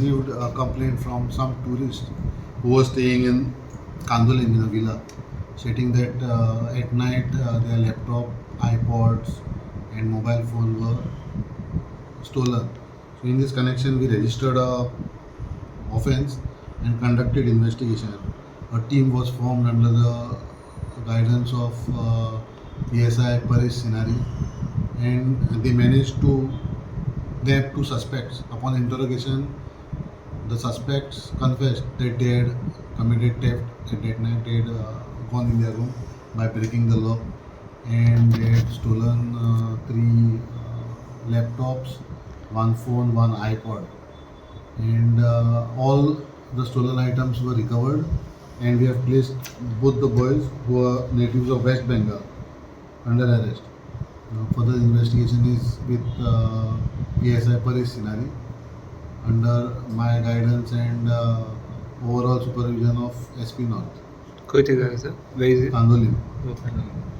received a complaint from some tourist who was staying in Kandolin in a villa, stating that at night their laptop, iPods, and mobile phone were stolen. So in this connection, we registered a offence and conducted investigation. A team was formed under the guidance of PSI Paris Sinari, and they managed to nab two suspects. Upon interrogation, the suspects confessed that they had committed theft at that night. They had gone in their room by breaking the lock, and they had stolen three laptops, one phone, one iPod, and all the stolen items were recovered. And we have placed both the boys, who are natives of West Bengal, under arrest. Further investigation is with PSI Paris Sinari under my guidance and overall supervision of SP North, कोई जगह है sir? Where is it? Kandolin. Okay.